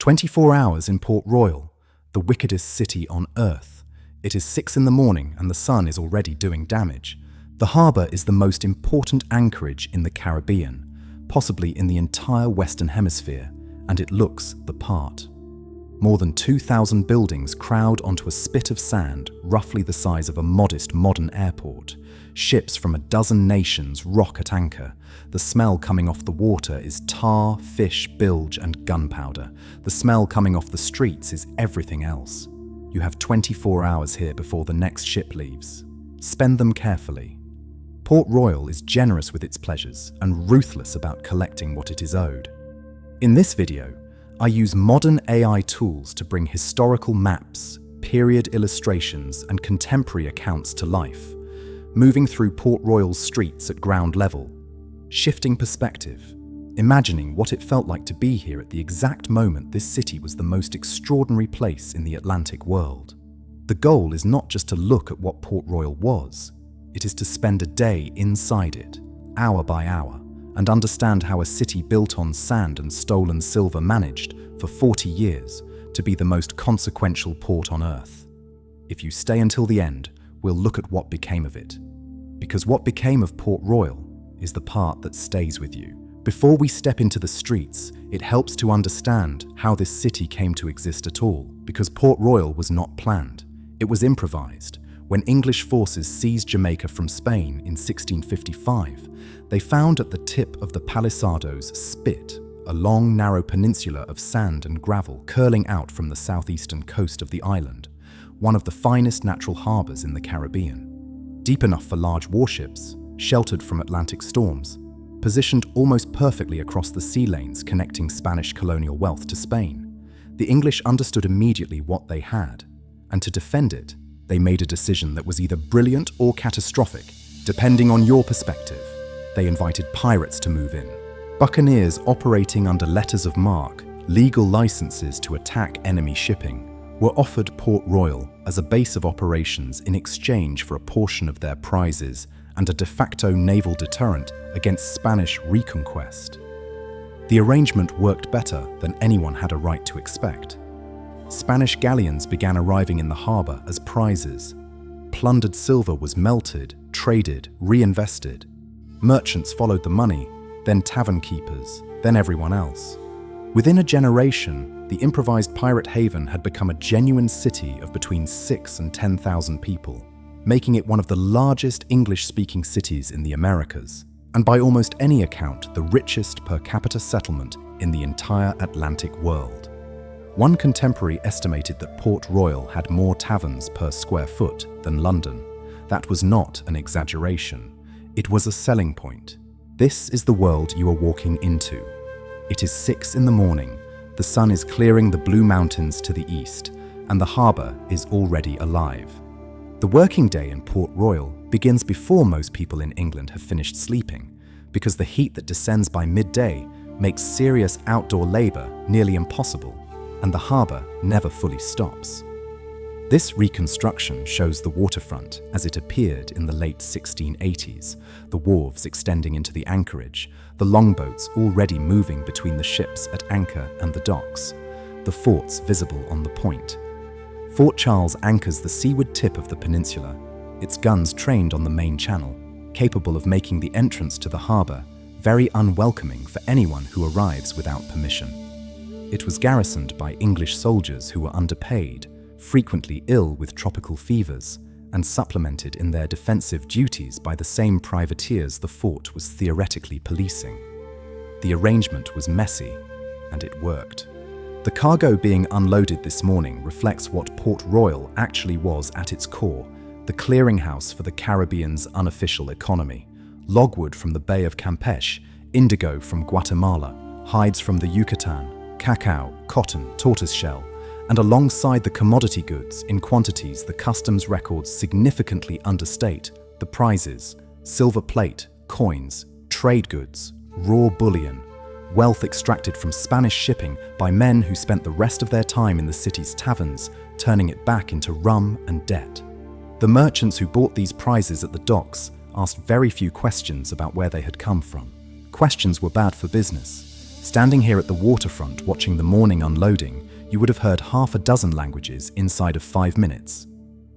24 hours in Port Royal, the wickedest city on earth. It is 6 in the morning and the sun is already doing damage. The harbour is the most important anchorage in the Caribbean, possibly in the entire Western Hemisphere, and it looks the part. More than 2,000 buildings crowd onto a spit of sand roughly the size of a modest modern airport. Ships from a dozen nations rock at anchor. The smell coming off the water is tar, fish, bilge, and gunpowder. The smell coming off the streets is everything else. You have 24 hours here before the next ship leaves. Spend them carefully. Port Royal is generous with its pleasures and ruthless about collecting what it is owed. In this video, I use modern AI tools to bring historical maps, period illustrations, and contemporary accounts to life, moving through Port Royal's streets at ground level, shifting perspective, imagining what it felt like to be here at the exact moment this city was the most extraordinary place in the Atlantic world. The goal is not just to look at what Port Royal was, it is to spend a day inside it, hour by hour, and understand how a city built on sand and stolen silver managed, for 40 years, to be the most consequential port on Earth. If you stay until the end, we'll look at what became of it. Because what became of Port Royal is the part that stays with you. Before we step into the streets, it helps to understand how this city came to exist at all, because Port Royal was not planned. It was improvised. When English forces seized Jamaica from Spain in 1655, they found at the tip of the Palisadoes Spit, a long, narrow peninsula of sand and gravel curling out from the southeastern coast of the island, one of the finest natural harbours in the Caribbean. Deep enough for large warships, sheltered from Atlantic storms, positioned almost perfectly across the sea lanes connecting Spanish colonial wealth to Spain, the English understood immediately what they had, and to defend it, they made a decision that was either brilliant or catastrophic, depending on your perspective. They invited pirates to move in. Buccaneers operating under letters of marque, legal licenses to attack enemy shipping, were offered Port Royal as a base of operations in exchange for a portion of their prizes and a de facto naval deterrent against Spanish reconquest. The arrangement worked better than anyone had a right to expect. Spanish galleons began arriving in the harbour as prizes. Plundered silver was melted, traded, reinvested. Merchants followed the money, then tavern keepers, then everyone else. Within a generation, the improvised pirate haven had become a genuine city of between 6,000 and 10,000 people, making it one of the largest English-speaking cities in the Americas, and by almost any account, the richest per capita settlement in the entire Atlantic world. One contemporary estimated that Port Royal had more taverns per square foot than London. That was not an exaggeration. It was a selling point. This is the world you are walking into. It is 6 in the morning, the sun is clearing the blue mountains to the east, and the harbour is already alive. The working day in Port Royal begins before most people in England have finished sleeping, because the heat that descends by midday makes serious outdoor labour nearly impossible, and the harbour never fully stops. This reconstruction shows the waterfront as it appeared in the late 1680s, the wharves extending into the anchorage, the longboats already moving between the ships at anchor and the docks, the forts visible on the point. Fort Charles anchors the seaward tip of the peninsula, its guns trained on the main channel, capable of making the entrance to the harbour very unwelcoming for anyone who arrives without permission. It was garrisoned by English soldiers who were underpaid, frequently ill with tropical fevers, and supplemented in their defensive duties by the same privateers the fort was theoretically policing. The arrangement was messy, and it worked. The cargo being unloaded this morning reflects what Port Royal actually was at its core, the clearinghouse for the Caribbean's unofficial economy. Logwood from the Bay of Campeche, indigo from Guatemala, hides from the Yucatan, cacao, cotton, tortoiseshell, and alongside the commodity goods in quantities the customs records significantly understate, the prizes, silver plate, coins, trade goods, raw bullion, wealth extracted from Spanish shipping by men who spent the rest of their time in the city's taverns, turning it back into rum and debt. The merchants who bought these prizes at the docks asked very few questions about where they had come from. Questions were bad for business. Standing here at the waterfront watching the morning unloading, you would have heard half a dozen languages inside of 5 minutes.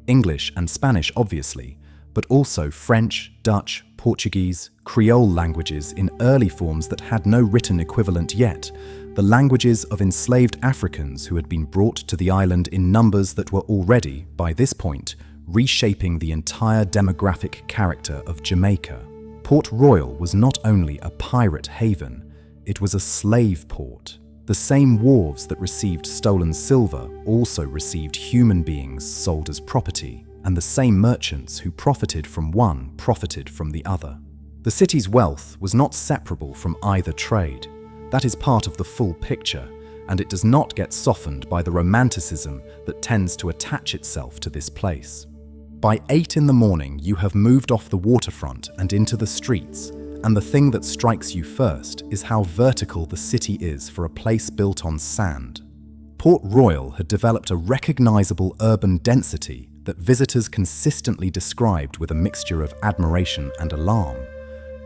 English and Spanish, obviously, but also French, Dutch, Portuguese, Creole languages in early forms that had no written equivalent yet, the languages of enslaved Africans who had been brought to the island in numbers that were already, by this point, reshaping the entire demographic character of Jamaica. Port Royal was not only a pirate haven, it was a slave port. The same wharves that received stolen silver also received human beings sold as property, and the same merchants who profited from one profited from the other. The city's wealth was not separable from either trade. That is part of the full picture, and it does not get softened by the romanticism that tends to attach itself to this place. By 8 in the morning, you have moved off the waterfront and into the streets, and the thing that strikes you first is how vertical the city is for a place built on sand. Port Royal had developed a recognizable urban density that visitors consistently described with a mixture of admiration and alarm.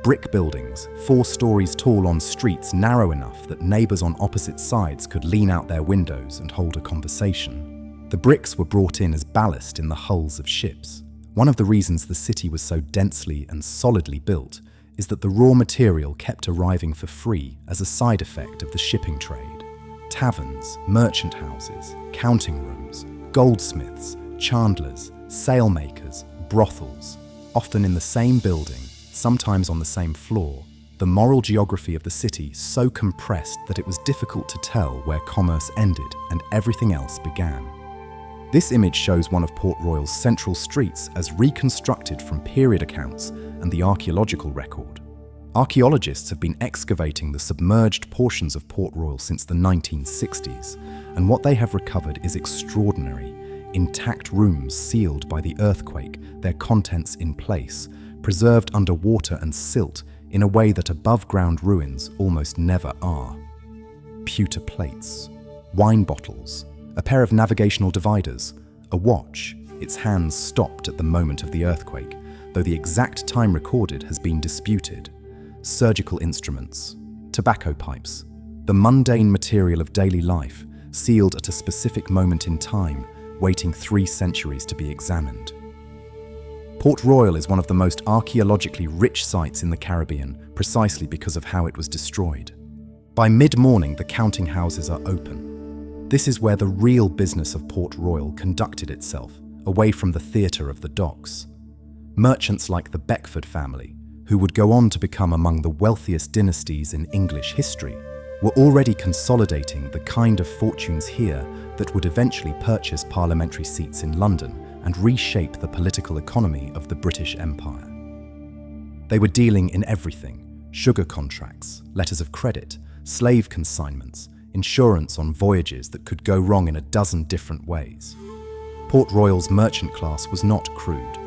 Brick buildings, 4 stories tall on streets narrow enough that neighbors on opposite sides could lean out their windows and hold a conversation. The bricks were brought in as ballast in the hulls of ships. One of the reasons the city was so densely and solidly built is that the raw material kept arriving for free as a side effect of the shipping trade. Taverns, merchant houses, counting rooms, goldsmiths, chandlers, sailmakers, brothels, often in the same building, sometimes on the same floor, the moral geography of the city so compressed that it was difficult to tell where commerce ended and everything else began. This image shows one of Port Royal's central streets as reconstructed from period accounts and the Archaeological Record. Archaeologists have been excavating the submerged portions of Port Royal since the 1960s, and what they have recovered is extraordinary. Intact rooms sealed by the earthquake, their contents in place, preserved under water and silt in a way that above-ground ruins almost never are. Pewter plates, wine bottles, a pair of navigational dividers, a watch, its hands stopped at the moment of the earthquake, though the exact time recorded has been disputed. Surgical instruments, tobacco pipes, the mundane material of daily life, sealed at a specific moment in time, waiting 3 centuries to be examined. Port Royal is one of the most archaeologically rich sites in the Caribbean, precisely because of how it was destroyed. By mid-morning, the counting houses are open. This is where the real business of Port Royal conducted itself, away from the theatre of the docks. Merchants like the Beckford family, who would go on to become among the wealthiest dynasties in English history, were already consolidating the kind of fortunes here that would eventually purchase parliamentary seats in London and reshape the political economy of the British Empire. They were dealing in everything: sugar contracts, letters of credit, slave consignments, insurance on voyages that could go wrong in a dozen different ways. Port Royal's merchant class was not crude.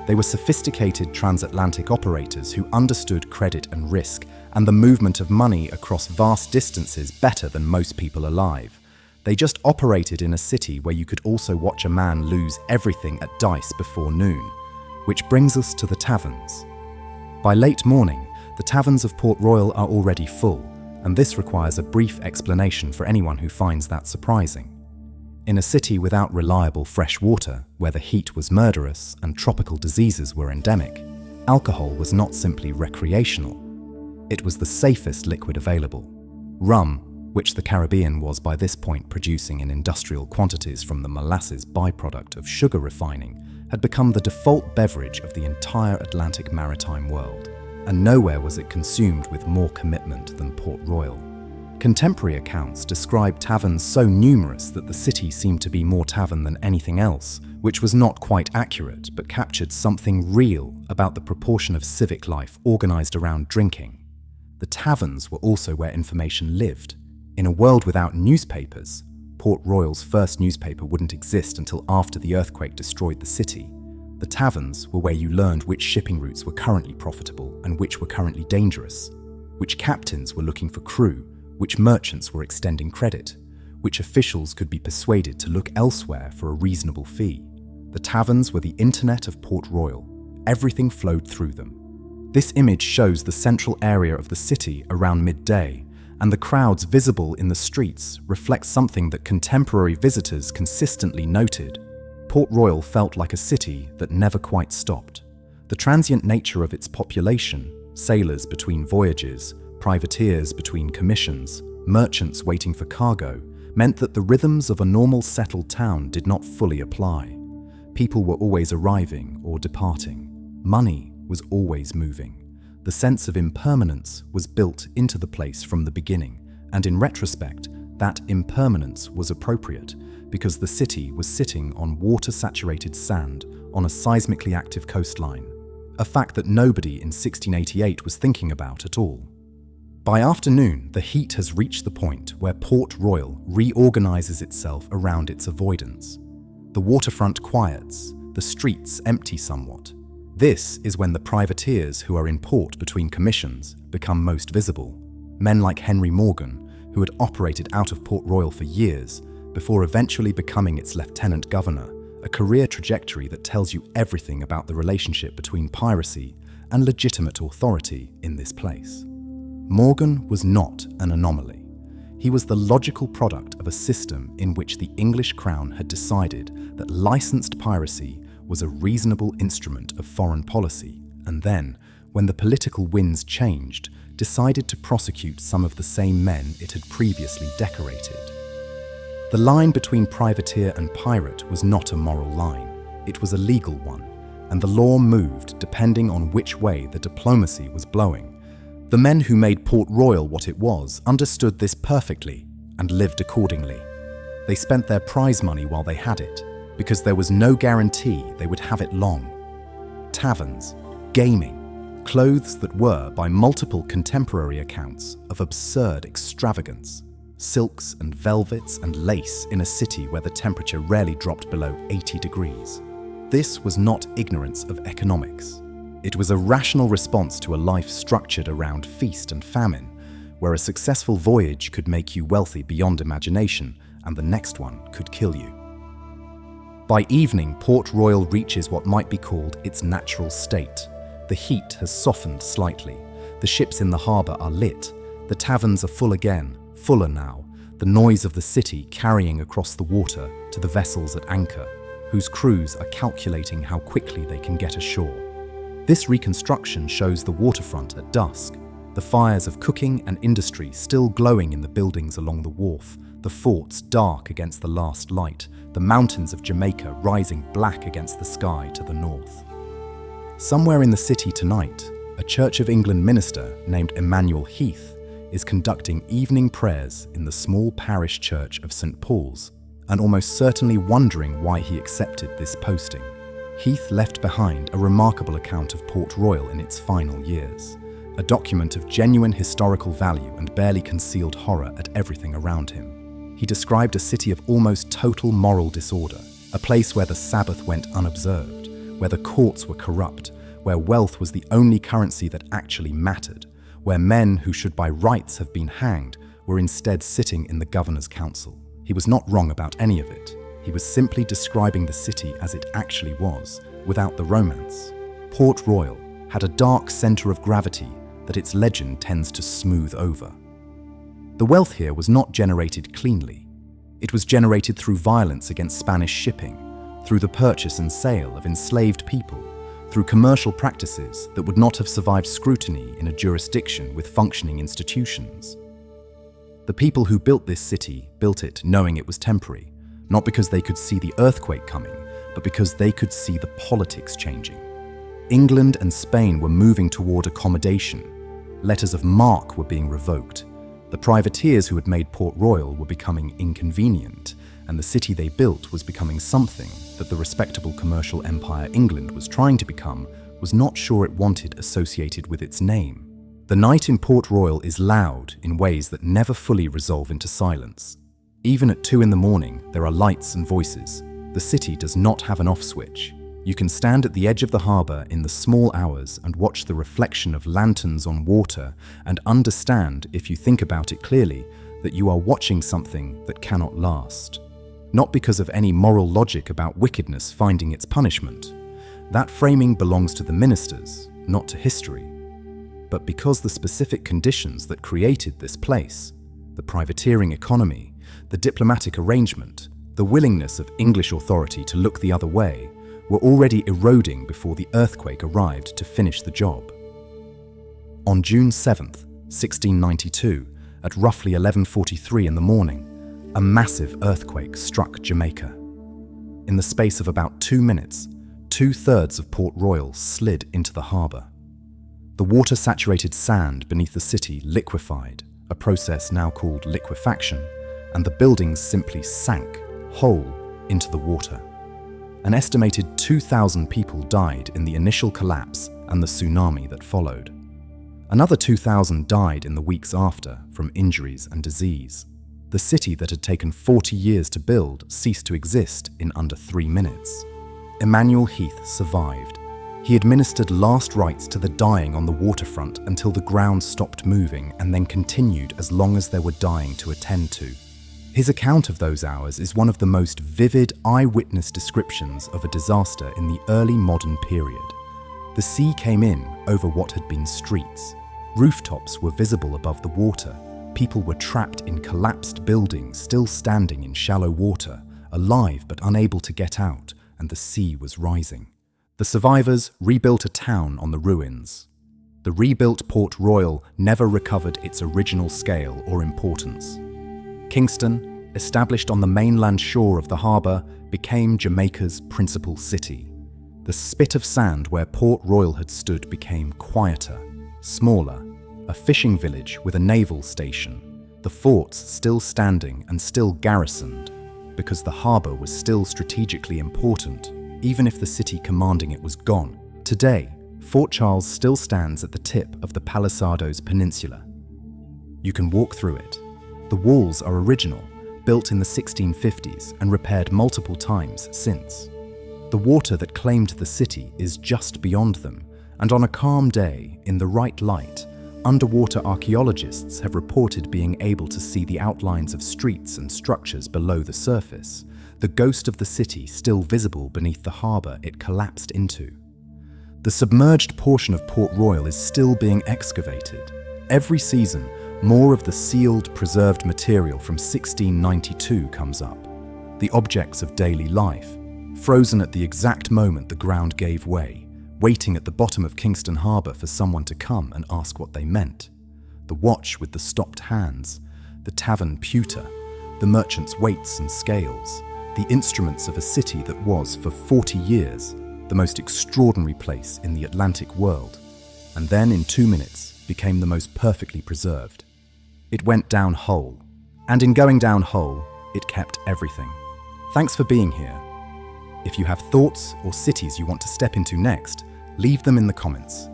They were sophisticated transatlantic operators who understood credit and risk and the movement of money across vast distances better than most people alive. They just operated in a city where you could also watch a man lose everything at dice before noon. Which brings us to the taverns. By late morning, the taverns of Port Royal are already full, and this requires a brief explanation for anyone who finds that surprising. In a city without reliable fresh water, where the heat was murderous and tropical diseases were endemic, alcohol was not simply recreational. It was the safest liquid available. Rum, which the Caribbean was by this point producing in industrial quantities from the molasses byproduct of sugar refining, had become the default beverage of the entire Atlantic maritime world, and nowhere was it consumed with more commitment than Port Royal. Contemporary accounts describe taverns so numerous that the city seemed to be more tavern than anything else, which was not quite accurate but captured something real about the proportion of civic life organized around drinking. The taverns were also where information lived. In a world without newspapers, Port Royal's first newspaper wouldn't exist until after the earthquake destroyed the city. The taverns were where you learned which shipping routes were currently profitable and which were currently dangerous, which captains were looking for crew, which merchants were extending credit, which officials could be persuaded to look elsewhere for a reasonable fee. The taverns were the internet of Port Royal. Everything flowed through them. This image shows the central area of the city around midday, and the crowds visible in the streets reflect something that contemporary visitors consistently noted. Port Royal felt like a city that never quite stopped. The transient nature of its population, sailors between voyages, privateers between commissions, merchants waiting for cargo, meant that the rhythms of a normal settled town did not fully apply. People were always arriving or departing. Money was always moving. The sense of impermanence was built into the place from the beginning, and in retrospect, that impermanence was appropriate because the city was sitting on water-saturated sand on a seismically active coastline, a fact that nobody in 1688 was thinking about at all. By afternoon, the heat has reached the point where Port Royal reorganises itself around its avoidance. The waterfront quiets, the streets empty somewhat. This is when the privateers who are in port between commissions become most visible. Men like Henry Morgan, who had operated out of Port Royal for years, before eventually becoming its lieutenant governor, a career trajectory that tells you everything about the relationship between piracy and legitimate authority in this place. Morgan was not an anomaly. He was the logical product of a system in which the English crown had decided that licensed piracy was a reasonable instrument of foreign policy, and then, when the political winds changed, decided to prosecute some of the same men it had previously decorated. The line between privateer and pirate was not a moral line, it was a legal one, and the law moved depending on which way the diplomacy was blowing. The men who made Port Royal what it was understood this perfectly and lived accordingly. They spent their prize money while they had it, because there was no guarantee they would have it long. Taverns, gaming, clothes that were, by multiple contemporary accounts, of absurd extravagance, silks and velvets and lace in a city where the temperature rarely dropped below 80 degrees. This was not ignorance of economics. It was a rational response to a life structured around feast and famine, where a successful voyage could make you wealthy beyond imagination and the next one could kill you. By evening, Port Royal reaches what might be called its natural state. The heat has softened slightly. The ships in the harbour are lit. The taverns are full again, fuller now, the noise of the city carrying across the water to the vessels at anchor, whose crews are calculating how quickly they can get ashore. This reconstruction shows the waterfront at dusk, the fires of cooking and industry still glowing in the buildings along the wharf, the forts dark against the last light, the mountains of Jamaica rising black against the sky to the north. Somewhere in the city tonight, a Church of England minister named Emmanuel Heath is conducting evening prayers in the small parish church of St. Paul's, and almost certainly wondering why he accepted this posting. Heath left behind a remarkable account of Port Royal in its final years, a document of genuine historical value and barely concealed horror at everything around him. He described a city of almost total moral disorder, a place where the Sabbath went unobserved, where the courts were corrupt, where wealth was the only currency that actually mattered, where men who should by rights have been hanged were instead sitting in the governor's council. He was not wrong about any of it. He was simply describing the city as it actually was, without the romance. Port Royal had a dark centre of gravity that its legend tends to smooth over. The wealth here was not generated cleanly. It was generated through violence against Spanish shipping, through the purchase and sale of enslaved people, through commercial practices that would not have survived scrutiny in a jurisdiction with functioning institutions. The people who built this city built it knowing it was temporary, not because they could see the earthquake coming, but because they could see the politics changing. England and Spain were moving toward accommodation. Letters of marque were being revoked. The privateers who had made Port Royal were becoming inconvenient, and the city they built was becoming something that the respectable commercial empire England was trying to become was not sure it wanted associated with its name. The night in Port Royal is loud in ways that never fully resolve into silence. Even at 2 a.m, there are lights and voices. The city does not have an off switch. You can stand at the edge of the harbour in the small hours and watch the reflection of lanterns on water and understand, if you think about it clearly, that you are watching something that cannot last. Not because of any moral logic about wickedness finding its punishment. That framing belongs to the ministers, not to history. but because the specific conditions that created this place, the privateering economy, the diplomatic arrangement, the willingness of English authority to look the other way, were already eroding before the earthquake arrived to finish the job. On June 7th, 1692, at roughly 11:43 in the morning, a massive earthquake struck Jamaica. In the space of about 2 minutes, 2/3 of Port Royal slid into the harbour. The water-saturated sand beneath the city liquefied, a process now called liquefaction, and the buildings simply sank, whole, into the water. An estimated 2,000 people died in the initial collapse and the tsunami that followed. Another 2,000 died in the weeks after from injuries and disease. The city that had taken 40 years to build ceased to exist in under 3 minutes. Emmanuel Heath survived. He administered last rites to the dying on the waterfront until the ground stopped moving and then continued as long as there were dying to attend to. His account of those hours is one of the most vivid eyewitness descriptions of a disaster in the early modern period. The sea came in over what had been streets. Rooftops were visible above the water. People were trapped in collapsed buildings still standing in shallow water, alive but unable to get out, and the sea was rising. The survivors rebuilt a town on the ruins. The rebuilt Port Royal never recovered its original scale or importance. Kingston, established on the mainland shore of the harbour, became Jamaica's principal city. The spit of sand where Port Royal had stood became quieter, smaller, a fishing village with a naval station, the forts still standing and still garrisoned, because the harbour was still strategically important, even if the city commanding it was gone. Today, Fort Charles still stands at the tip of the Palisadoes Peninsula. You can walk through it. The walls are original, built in the 1650s and repaired multiple times since. The water that claimed the city is just beyond them, and on a calm day, in the right light, underwater archaeologists have reported being able to see the outlines of streets and structures below the surface, the ghost of the city still visible beneath the harbour it collapsed into. The submerged portion of Port Royal is still being excavated. Every season, more of the sealed, preserved material from 1692 comes up. The objects of daily life, frozen at the exact moment the ground gave way, waiting at the bottom of Kingston Harbour for someone to come and ask what they meant. The watch with the stopped hands, the tavern pewter, the merchant's weights and scales, the instruments of a city that was, for 40 years, the most extraordinary place in the Atlantic world, and then in 2 minutes became the most perfectly preserved. It went down whole, and in going down whole, it kept everything. Thanks for being here. If you have thoughts or cities you want to step into next, leave them in the comments.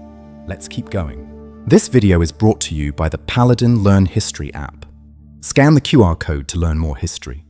Let's keep going. This video is brought to you by the Paladin Learn History app. Scan the QR code to learn more history.